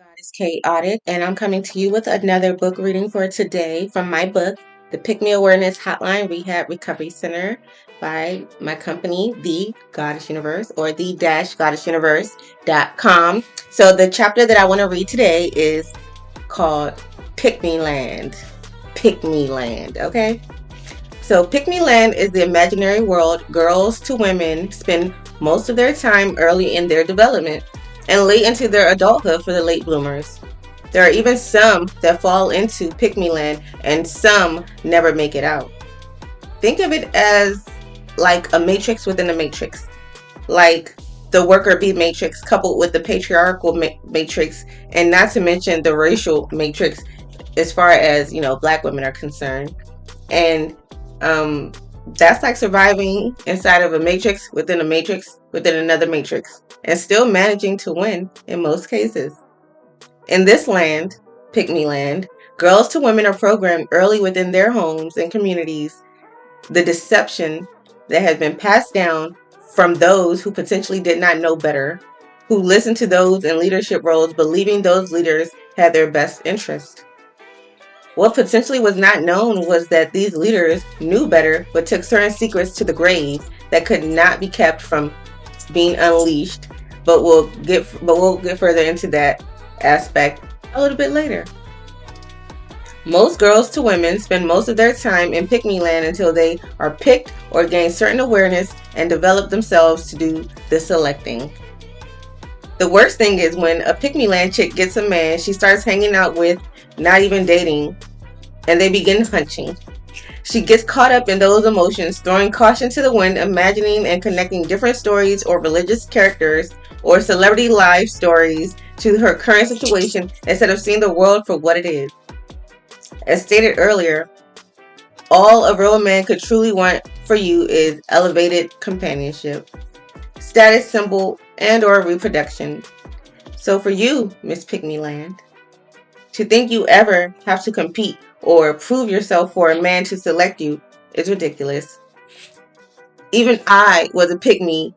God is chaotic, and I'm coming to you with another book reading for today from my book, The Pick Me Awareness Hotline Rehab Recovery Center by my company, The Goddess Universe, or the-goddessuniverse.com. So the chapter that I want to read today is called PickMeLand. PickMeLand, okay? So PickMeLand is the imaginary world girls to women spend most of their time early in their development and late into their adulthood for the late bloomers. There are even some that fall into PickMeLand and some never make it out. Think of it as like a matrix within a matrix, like the worker bee matrix coupled with the patriarchal matrix, and not to mention the racial matrix as far as, black women are concerned. And um, that's like surviving inside of a matrix within another matrix, and still managing to win in most cases. In this land, Pick Me Land, girls to women are programmed early within their homes and communities. The deception that has been passed down from those who potentially did not know better, who listened to those in leadership roles, believing those leaders had their best interest. What potentially was not known was that these leaders knew better, but took certain secrets to the grave that could not be kept from being unleashed. But we'll get further into that aspect a little bit later. Most girls to women spend most of their time in Pick Me Land until they are picked or gain certain awareness and develop themselves to do the selecting. The worst thing is when a Pick Me Land chick gets a man she starts hanging out with, not even dating, and they begin hunching. She gets caught up in those emotions, throwing caution to the wind, imagining and connecting different stories or religious characters or celebrity life stories to her current situation instead of seeing the world for what it is. As stated earlier, all a real man could truly want for you is elevated companionship, status symbol, and or reproduction. So for you, Miss Pick Me Land, to think you ever have to compete or prove yourself for a man to select you is ridiculous. Even I was a pick me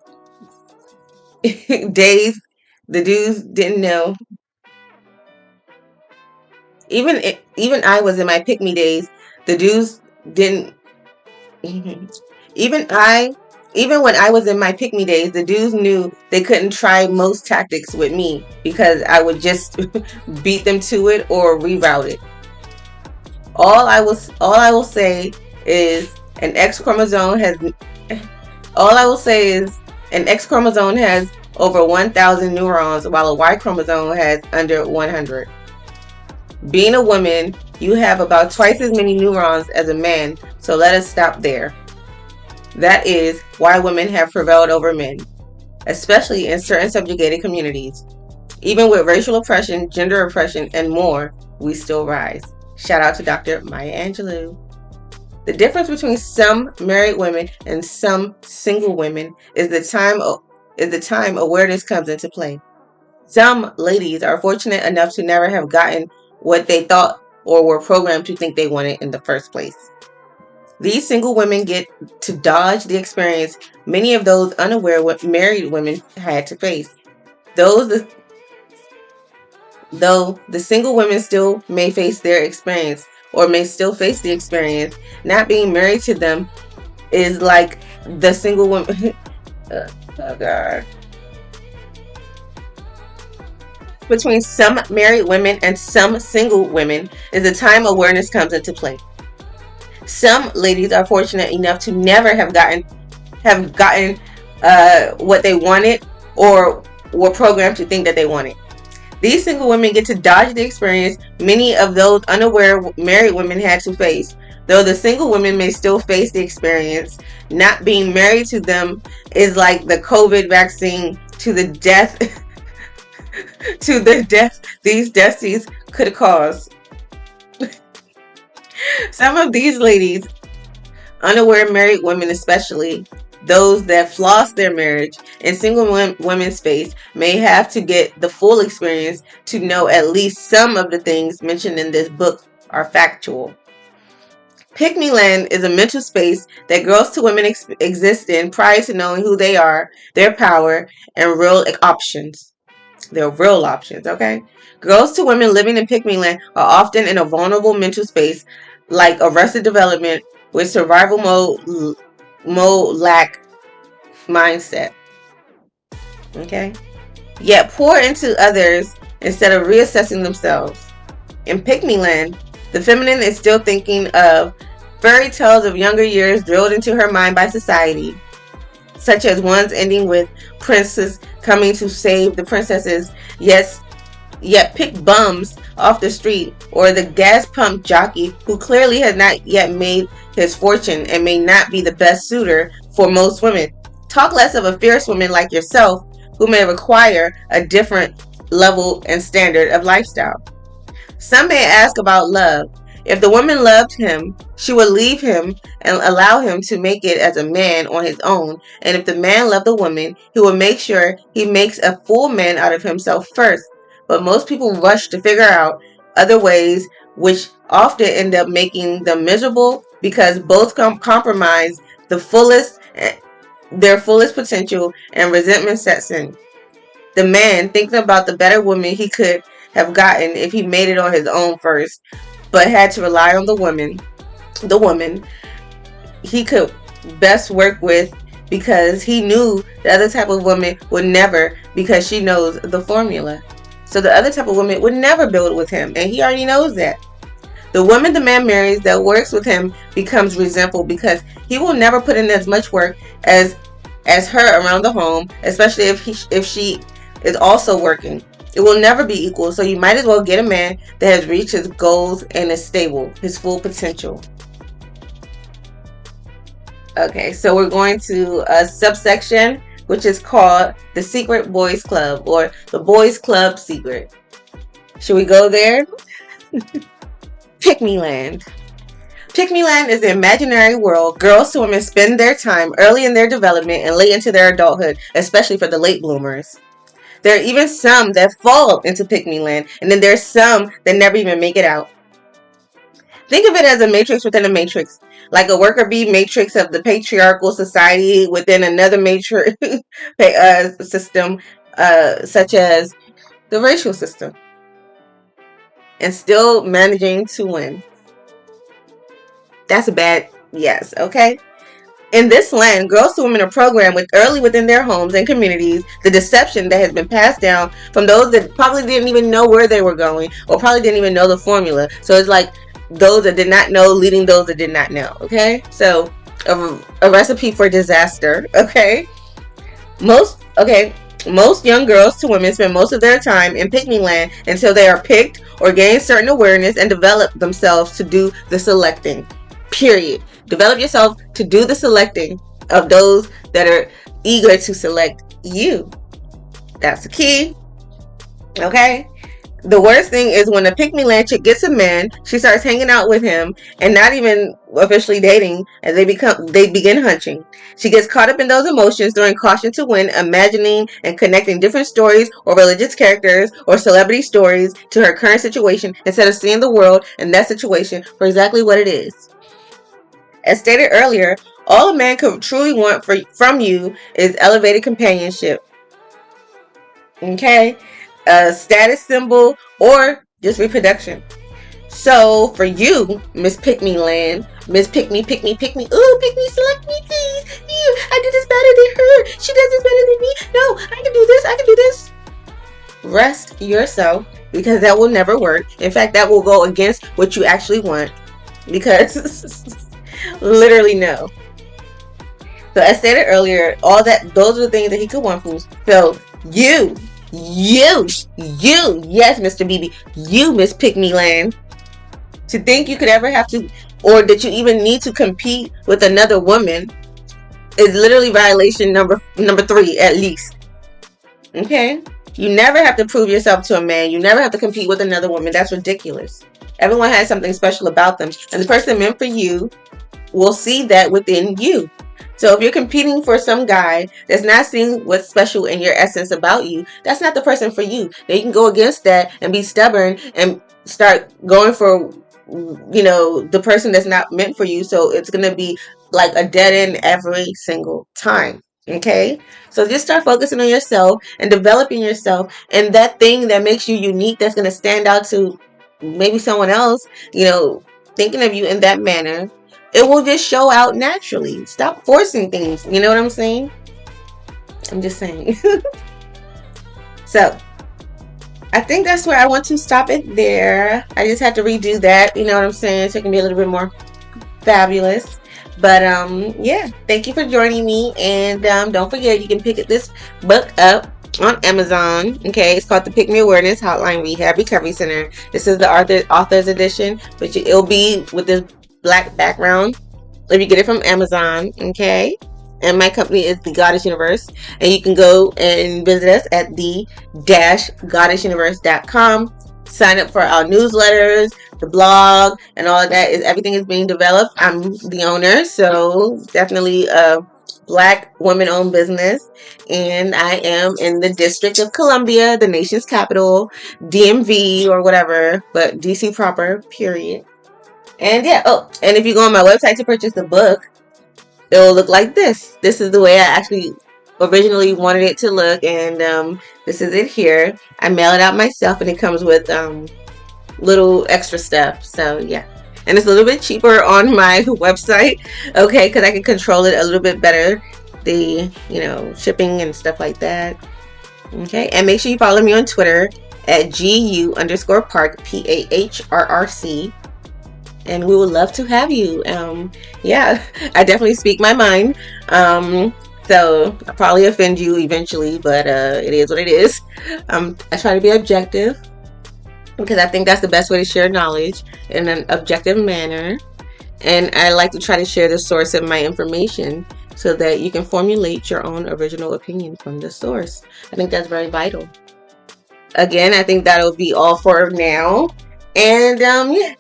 days the dudes didn't know. Even I was in my pick me days. The dudes didn't. Even when I was in my pick me days, the dudes knew they couldn't try most tactics with me because I would just beat them to it or reroute it. All I will say is an X chromosome has over 1,000 neurons, while a Y chromosome has under 100. Being a woman, you have about twice as many neurons as a man, so let us stop there. That is why women have prevailed over men, especially in certain subjugated communities. Even with racial oppression, gender oppression, and more, we still rise. Shout out to Dr. Maya Angelou. The difference between some married women and some single women is the time awareness comes into play. Some ladies are fortunate enough to never have gotten what they thought or were programmed to think they wanted in the first place. These single women get to dodge the experience many of those unaware married women had to face. Though the single women still may face their experience, or may still face the experience, not being married to them is like the single woman. Oh God. Between some married women and some single women is the time awareness comes into play. Some ladies are fortunate enough to never have gotten what they wanted or were programmed to think that they wanted. These single women get to dodge the experience many of those unaware married women had to face. Though the single women may still face the experience, not being married to them is like the COVID vaccine to the death these deaths could cause. Some of these ladies, unaware married women especially, those that floss their marriage in single women's space, may have to get the full experience to know at least some of the things mentioned in this book are factual. Pick Me Land is a mental space that girls to women exist in prior to knowing who they are, their power, and real options. They're real options, okay? Girls to women living in Pick-Me-Land are often in a vulnerable mental space, like arrested development with survival mode lack mindset, okay? Yet pour into others instead of reassessing themselves. In Pick-Me-Land, the feminine is still thinking of fairy tales of younger years drilled into her mind by society, such as ones ending with princes coming to save the princesses, yet pick bums off the street, or the gas pump jockey who clearly has not yet made his fortune and may not be the best suitor for most women. Talk less of a fierce woman like yourself who may require a different level and standard of lifestyle. Some may ask about love. If the woman loved him, she would leave him and allow him to make it as a man on his own. And if the man loved the woman, he would make sure he makes a full man out of himself first. But most people rush to figure out other ways, which often end up making them miserable because both compromise their fullest potential, and resentment sets in. The man thinking about the better woman he could have gotten if he made it on his own first, but had to rely on the woman he could best work with because he knew the other type of woman would never, because she knows the formula. So the other type of woman would never build with him, and he already knows that. The woman the man marries that works with him becomes resentful because he will never put in as much work as her around the home, especially if she is also working. It will never be equal, so you might as well get a man that has reached his goals and is stable, his full potential. Okay, so we're going to a subsection which is called the Secret Boys Club, or the Boys Club Secret. Should we go there? Pick-Me-Land. Pick-Me-Land is the imaginary world girls to women spend their time early in their development and late into their adulthood, especially for the late bloomers. There are even some that fall into Pick-Me-Land, and then there's some that never even make it out. Think of it as a matrix within a matrix, like a worker bee matrix of the patriarchal society within another matrix system, such as the racial system, and still managing to win. That's a bad yes, okay? In this land, girls to women are programmed early within their homes and communities the deception that has been passed down from those that probably didn't even know where they were going, or probably didn't even know the formula. So it's like those that did not know leading those that did not know, okay? So a recipe for disaster, okay? Most young girls to women spend most of their time in Pick-Me-Land until they are picked or gain certain awareness and develop themselves to do the selecting. Period. Develop yourself to do the selecting of those that are eager to select you. That's the key. Okay? The worst thing is when a Pick-Me-Land chick gets a man, she starts hanging out with him and not even officially dating, and they begin hunching. She gets caught up in those emotions during Caution to Win, imagining and connecting different stories or religious characters or celebrity stories to her current situation instead of seeing the world and that situation for exactly what it is. As stated earlier, all a man could truly want from you is elevated companionship. Okay? A status symbol, or just reproduction. So for you, Miss Pick-Me-Land, Miss Pick-Me, ooh, pick me, select me, please. I did this better than her. She does this better than me. No, I can do this. Rest yourself, because that will never work. In fact, that will go against what you actually want, because literally no. So as stated earlier, those are the things that he could want from you. So you, yes, Mr. BB, you, Miss Pick-Me-Land, to think you could ever have to, or that you even need to compete with another woman is literally violation number 3 at least. Okay? You never have to prove yourself to a man. You never have to compete with another woman. That's ridiculous. Everyone has something special about them, and the person meant for you will see that within you. So if you're competing for some guy that's not seeing what's special in your essence about you, that's not the person for you. Now you can go against that and be stubborn and start going for, the person that's not meant for you. So it's going to be like a dead end every single time. Okay, so just start focusing on yourself and developing yourself, and that thing that makes you unique, that's going to stand out to maybe someone else, thinking of you in that manner, it will just show out naturally. Stop forcing things. You know what I'm saying? I'm just saying. So I think that's where I want to stop it there. I just had to redo that. You know what I'm saying? So it can be a little bit more fabulous. But yeah, thank you for joining me, and don't forget, you can pick this book up on Amazon. Okay, it's called the Pick Me Awareness Hotline Rehab Recovery Center. This is the author's edition, but it'll be with this black background if you get it from Amazon. Okay, and my company is the Goddess Universe, and you can go and visit us at the-goddessuniverse.com. Sign up for our newsletters, the blog, and all of that. Everything is being developed. I'm the owner, so definitely a Black woman-owned business, and I am in the District of Columbia, the nation's capital, DMV or whatever, but DC proper. Period. And yeah. Oh, and if you go on my website to purchase the book, it will look like this. This is the way I actually originally wanted it to look, and this is it here. I mail it out myself, and it comes with little extra stuff. So yeah, and it's a little bit cheaper on my website, okay, because I can control it a little bit better, the shipping and stuff like that. Okay, and make sure you follow me on Twitter at GU_Park PAHRRC. And we would love to have you. Yeah, I definitely speak my mind. So I'll probably offend you eventually, but it is what it is. I try to be objective because I think that's the best way to share knowledge in an objective manner. And I like to try to share the source of my information so that you can formulate your own original opinion from the source. I think that's very vital. Again, I think that'll be all for now. And yeah.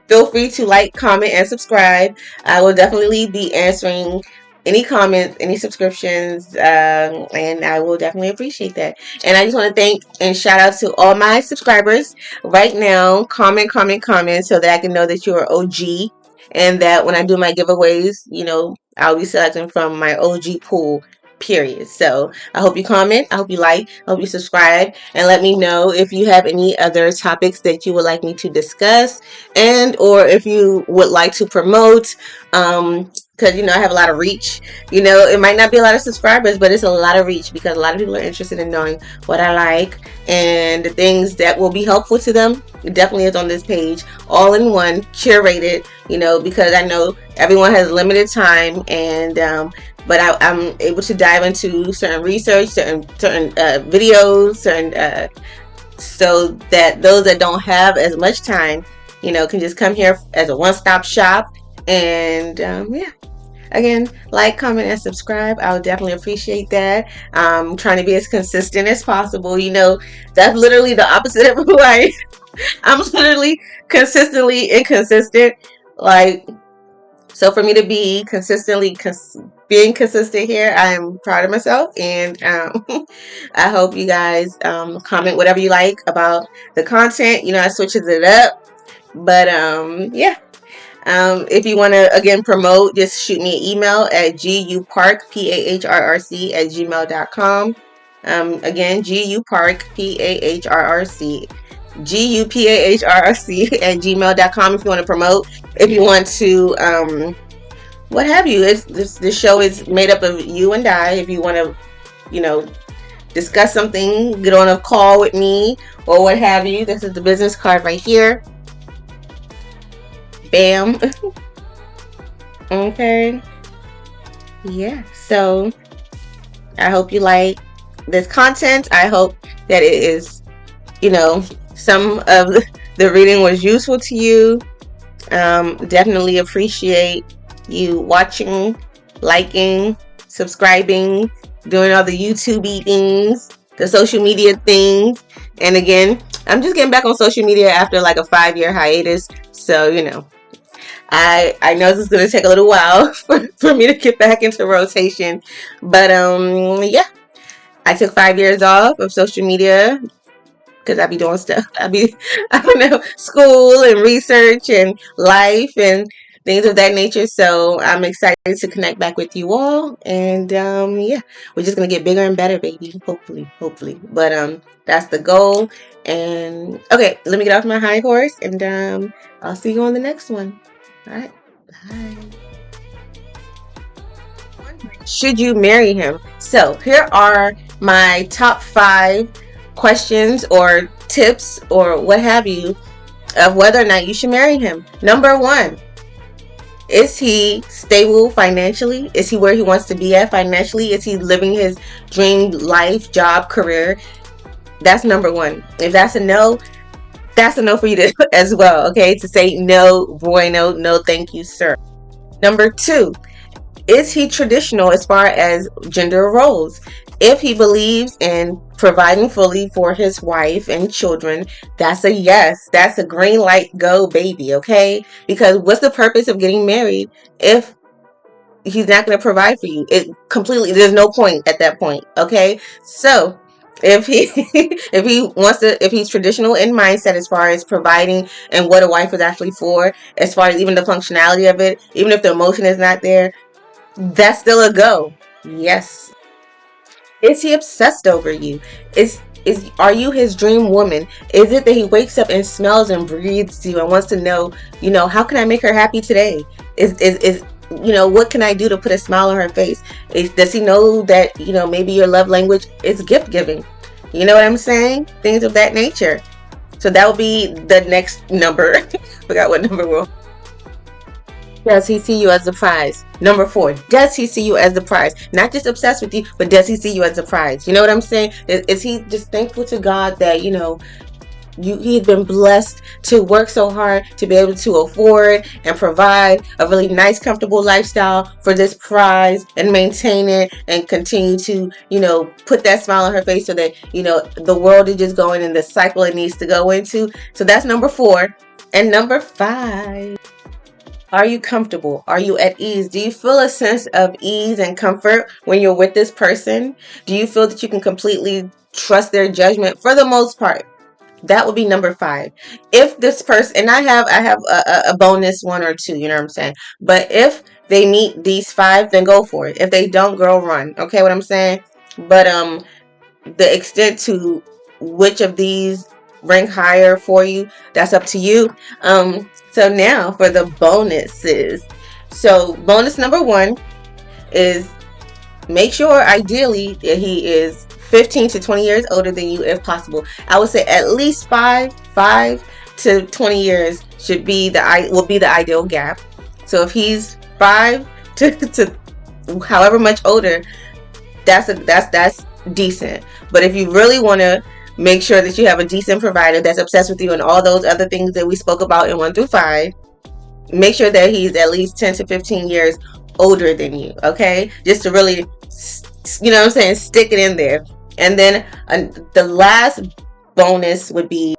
Feel free to like, comment, and subscribe. I will definitely be answering any comments, any subscriptions, and I will definitely appreciate that. And I just want to thank and shout out to all my subscribers right now. Comment, so that I can know that you're OG, and that when I do my giveaways, I'll be selecting from my OG pool. Period. So I hope you comment, I hope you like, I hope you subscribe, and let me know if you have any other topics that you would like me to discuss, and or if you would like to promote, because I have a lot of reach. It might not be a lot of subscribers, but it's a lot of reach because a lot of people are interested in knowing what I like and the things that will be helpful to them. It definitely is on this page, all in one, curated, because I know everyone has limited time, and but I'm able to dive into certain research, certain videos, so that those that don't have as much time, can just come here as a one-stop shop. And yeah, again, like, comment, and subscribe. I would definitely appreciate that. I'm trying to be as consistent as possible. That's literally the opposite of who I am. I'm literally consistently inconsistent. So for me to be consistently being consistent here, I am proud of myself, and I hope you guys comment whatever you like about the content. I switches it up, but yeah. If you want to again promote, just shoot me an email at gupark@gmail.com. Again, gupark@gmail.com if you want to promote. If you want to what have you. This show is made up of you and I. If you want to discuss something, get on a call with me or what have you, this is the business card right here. Bam. Okay. Yeah, so I hope you like this content. I hope that it is, some of the reading was useful to you. Definitely appreciate you watching, liking, subscribing, doing all the YouTube things, the social media things. And again, I'm just getting back on social media after like a 5-year hiatus. So, I know this is going to take a little while for me to get back into rotation. But yeah, I took 5 years off of social media because I be doing stuff. I don't know, school and research and life, and things of that nature. So I'm excited to connect back with you all, and yeah, we're just gonna get bigger and better, baby. Hopefully. But that's the goal. And okay, let me get off my high horse, and I'll see you on the next one. All right, bye. Should you marry him? So here are my top 5 questions or tips or what have you of whether or not you should marry him. Number 1, is he stable financially? Is he where he wants to be at financially? Is he living his dream life, job, career? That's number 1. If that's a no, that's a no for you to, as well, okay? To say no, bueno, no thank you, sir. Number 2, is he traditional as far as gender roles? If he believes in providing fully for his wife and children, that's a yes. That's a green light, go baby, okay? Because what's the purpose of getting married if he's not going to provide for you? It completely, there's no point at that point, okay? So if he if he's traditional in mindset as far as providing and what a wife is actually for, as far as even the functionality of it, even if the emotion is not there, that's still a go. Yes. Is he obsessed over you? Are you his dream woman? Is it that he wakes up and smells and breathes you and wants to know, how can I make her happy today? Is what can I do to put a smile on her face? Does he know that, maybe your love language is gift giving? You know what I'm saying? Things of that nature. So that will be the next number. Forgot what number we're. Does he see you as the prize? Number 4, does he see you as the prize? Not just obsessed with you, but does he see you as the prize? You know what I'm saying? Is he just thankful to God that, he's been blessed to work so hard to be able to afford and provide a really nice, comfortable lifestyle for this prize and maintain it and continue to, put that smile on her face so that, the world is just going in the cycle it needs to go into. So that's number 4. And number 5. Are you comfortable? Are you at ease? Do you feel a sense of ease and comfort when you're with this person? Do you feel that you can completely trust their judgment for the most part? That would be number 5. If this person, and I have a bonus 1 or 2, you know what I'm saying? But if they meet these 5, then go for it. If they don't, girl, run. Okay, what I'm saying? But the extent to which of these rank higher for you, that's up to you. So now for the bonuses. So bonus number 1 is make sure ideally that he is 15 to 20 years older than you if possible. I would say at least 5 to 20 years will be the ideal gap. So if he's 5 to however much older, that's decent. But if you really want to make sure that you have a decent provider that's obsessed with you and all those other things that we spoke about in 1 through 5, make sure that he's at least 10 to 15 years older than you, okay? Just to really, stick it in there. And then the last bonus would be,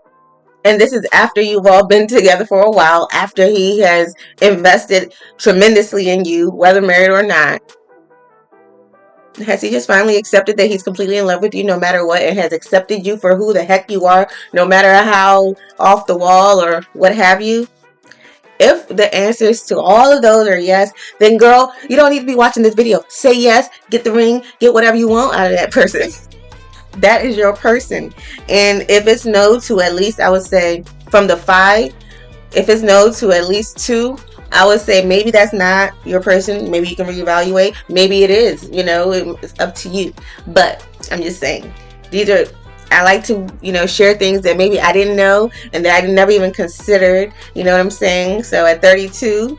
and this is after you've all been together for a while, after he has invested tremendously in you, whether married or not. Has he just finally accepted that he's completely in love with you no matter what, and has accepted you for who the heck you are, no matter how off the wall or what have you? If the answers to all of those are yes, then girl, you don't need to be watching this video. Say yes, get the ring, get whatever you want out of that person. That is your person. And if it's no to at least, I would say from the 5, if it's no to at least 2, I would say maybe that's not your person. Maybe you can reevaluate. Maybe it is. It's up to you. But I'm just saying, I like to, share things that maybe I didn't know and that I never even considered. You know what I'm saying? So at 32,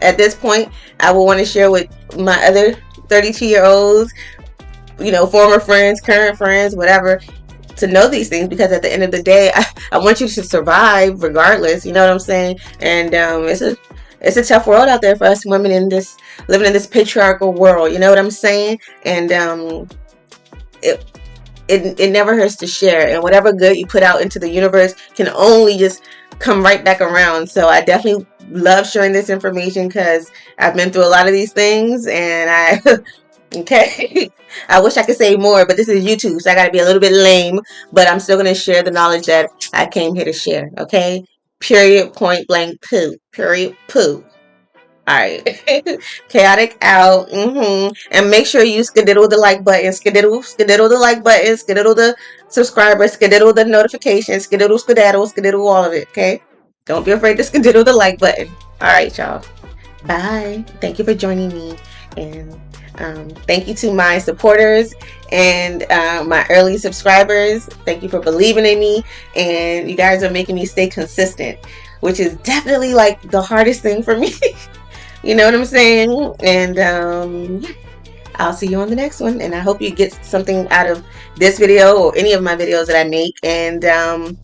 at this point, I will want to share with my other 32-year-olds, former friends, current friends, whatever, to know these things, because at the end of the day, I want you to survive regardless. You know what I'm saying? And it's a tough world out there for us women living in this patriarchal world. You know what I'm saying? And it never hurts to share. And whatever good you put out into the universe can only just come right back around. So I definitely love sharing this information because I've been through a lot of these things, and okay. I wish I could say more, but this is YouTube, so I gotta be a little bit lame. But I'm still gonna share the knowledge that I came here to share. Okay. Period. Point blank. Poo. Period. Poo. All right. Chaotic out. And make sure you skedaddle the like button. Skedaddle the like button. Skedaddle the subscribers. Skedaddle the notifications. Skedaddle all of it. Okay. Don't be afraid to skedaddle the like button. All right, y'all. Bye. Thank you for joining me. And thank you to my supporters and my early subscribers. Thank you for believing in me. And you guys are making me stay consistent, which is definitely like the hardest thing for me. You know what I'm saying? And yeah, I'll see you on the next one. And I hope you get something out of this video or any of my videos that I make. And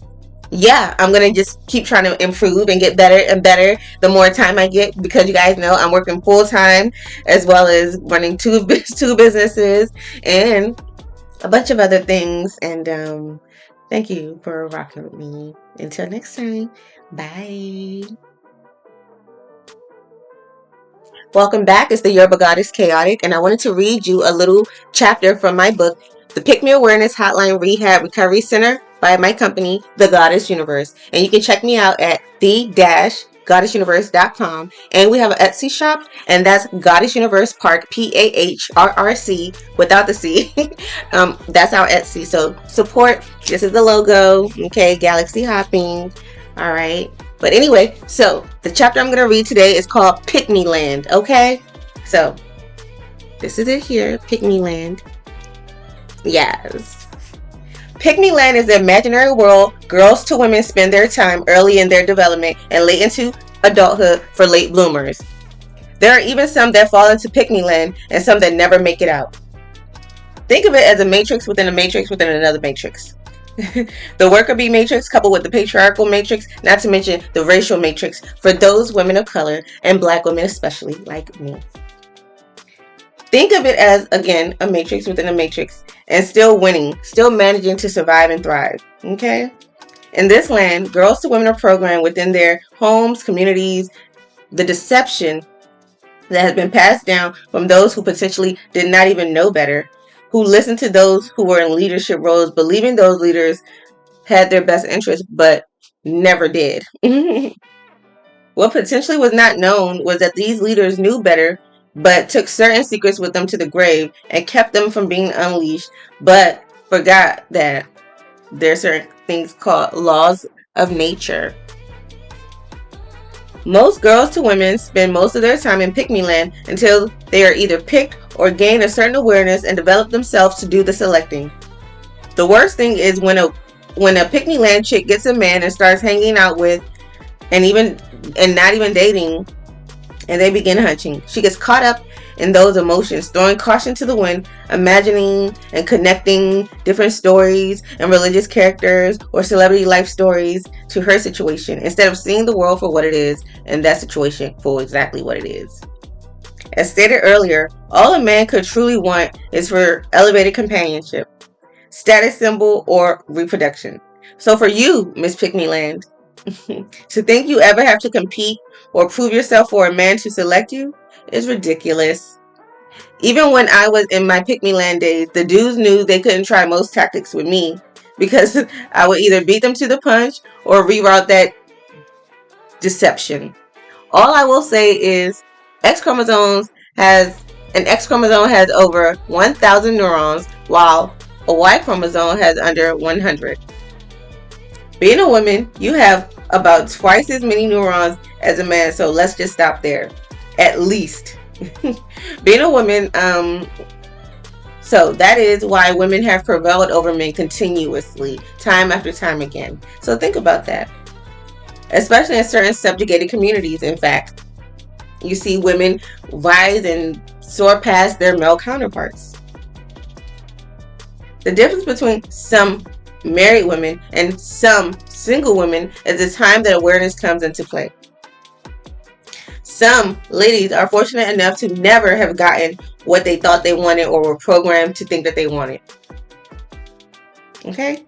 yeah, I'm going to just keep trying to improve and get better and better the more time I get, because you guys know I'm working full time as well as running two businesses and a bunch of other things. And thank you for rocking with me. Until next time, bye. Welcome back. It's the Yoruba Goddess Chaotic, and I wanted to read you a little chapter from my book, The Pick Me Awareness Hotline Rehab Recovery Center, by my company, The Goddess Universe. And you can check me out at the-goddessuniverse.com. And we have an Etsy shop, and that's Goddess Universe Park, PAHRRC, without the C. That's our Etsy. So support. This is the logo. Okay, Galaxy Hopping. All right. But anyway, so the chapter I'm going to read today is called PickMeLand, okay? So, this is it here, PickMeLand. Yes. PickMeLand is the imaginary world girls to women spend their time early in their development and late into adulthood for late bloomers. There are even some that fall into PickMeLand and some that never make it out. Think of it as a matrix within a matrix within another matrix. The worker bee matrix coupled with the patriarchal matrix, not to mention the racial matrix for those women of color and black women especially, like me. Think of it as, again, a matrix within a matrix and still winning, still managing to survive and thrive, okay? In this land, girls to women are programmed within their homes, communities, the deception that has been passed down from those who potentially did not even know better, who listened to those who were in leadership roles, believing those leaders had their best interest, but never did. What potentially was not known was that these leaders knew better, but took certain secrets with them to the grave and kept them from being unleashed, but forgot that there are certain things called laws of nature. Most girls to women spend most of their time in pick-me-land until they are either picked or gain a certain awareness and develop themselves to do the selecting. The worst thing is when a pick-me-land chick gets a man and starts hanging out with and not even dating, and they begin hunting. She gets caught up in those emotions, throwing caution to the wind, imagining and connecting different stories and religious characters or celebrity life stories to her situation, instead of seeing the world for what it is and that situation for exactly what it is. As stated earlier, all a man could truly want is for elevated companionship, status symbol, or reproduction. So for you, Miss Pick-me-land, to think you ever have to compete or prove yourself for a man to select you is ridiculous. Even when I was in my pick-me-land days, the dudes knew they couldn't try most tactics with me because I would either beat them to the punch or reroute that deception. All I will say is an X chromosome has over 1,000 neurons, while a Y chromosome has under 100. Being a woman, you have about twice as many neurons as a man, so let's just stop there. At least. Being a woman, so that is why women have prevailed over men continuously, time after time again. So think about that. Especially in certain subjugated communities, in fact. You see women rise and soar past their male counterparts. The difference between some married women and some single women is the time that awareness comes into play. Some ladies are fortunate enough to never have gotten what they thought they wanted or were programmed to think that they wanted. Okay?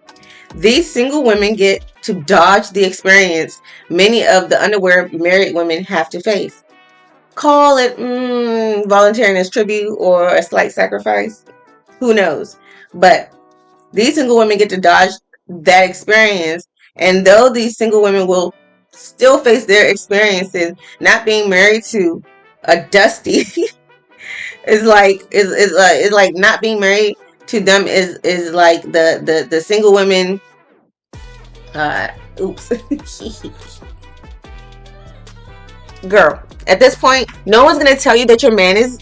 These single women get to dodge the experience many of the unaware married women have to face. Call it volunteering as tribute or a slight sacrifice. Who knows? But these single women get to dodge that experience, and though these single women will still face their experiences not being married to a dusty is like not being married to them is like the single women. Uh, oops. Girl, at this point, no one's gonna tell you that your man is,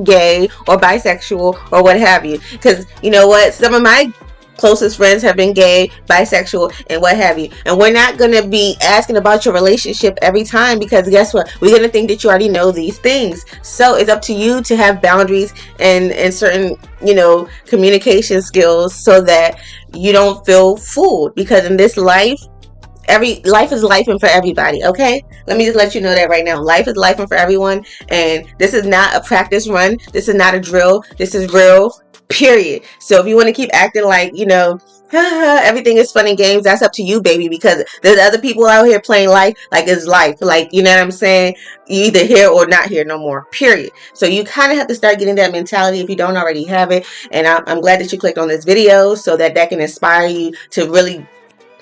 gay or bisexual or what have you. Because you know what? Some of my closest friends have been gay, bisexual, and what have you. And we're not gonna be asking about your relationship every time because guess what? We're gonna think that you already know these things. So it's up to you to have boundaries and certain, communication skills so that you don't feel fooled. Because in this life, life is life and for everybody. Okay, let me just let you know that right now. Life is life and for everyone, and this is not a practice run. This is not a drill. This is real, period. So if you want to keep acting like everything is fun and games, that's up to you, baby, because there's other people out here playing life like it's life, like, you know what I'm saying, you either here or not here no more, period. So you kind of have to start getting that mentality if you don't already have it. And I'm glad that you clicked on this video so that can inspire you to really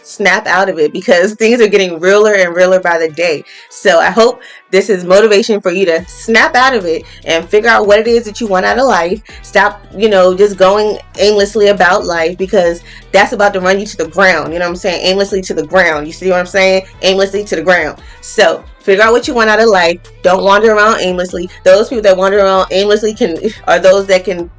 snap out of it, because things are getting realer and realer by the day. So I hope this is motivation for you to snap out of it and figure out what it is that you want out of life. Stop, just going aimlessly about life, because that's about to run you to the ground. You know what I'm saying? Aimlessly to the ground. You see what I'm saying? Aimlessly to the ground. So figure out what you want out of life. Don't wander around aimlessly. Those people that wander around aimlessly are those that can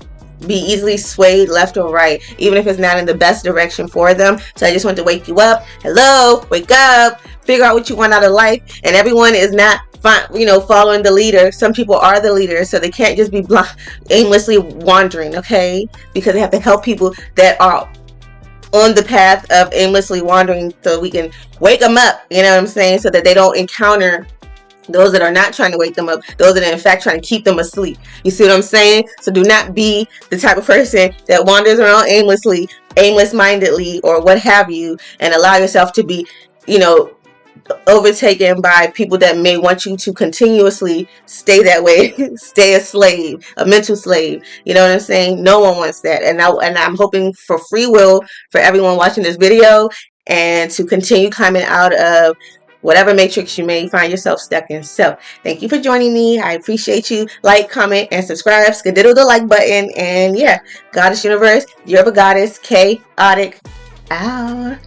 be easily swayed left or right, even if it's not in the best direction for them. So I just want to wake you up. Hello, wake up, figure out what you want out of life. And everyone is not following the leader. Some people are the leaders, so they can't just be aimlessly wandering, okay? Because they have to help people that are on the path of aimlessly wandering, so we can wake them up, you know what I'm saying, so that they don't encounter those that are not trying to wake them up, those that are in fact trying to keep them asleep. You see what I'm saying? So do not be the type of person that wanders around aimlessly, aimless-mindedly, or what have you, and allow yourself to be, overtaken by people that may want you to continuously stay that way, stay a slave, a mental slave. You know what I'm saying? No one wants that. And I'm hoping for free will for everyone watching this video, and to continue climbing out of whatever matrix you may find yourself stuck in. So thank you for joining me. I appreciate you. Like, comment, and subscribe. Skadiddle the like button. And yeah, Goddess Universe, you're a goddess. Chaotic out.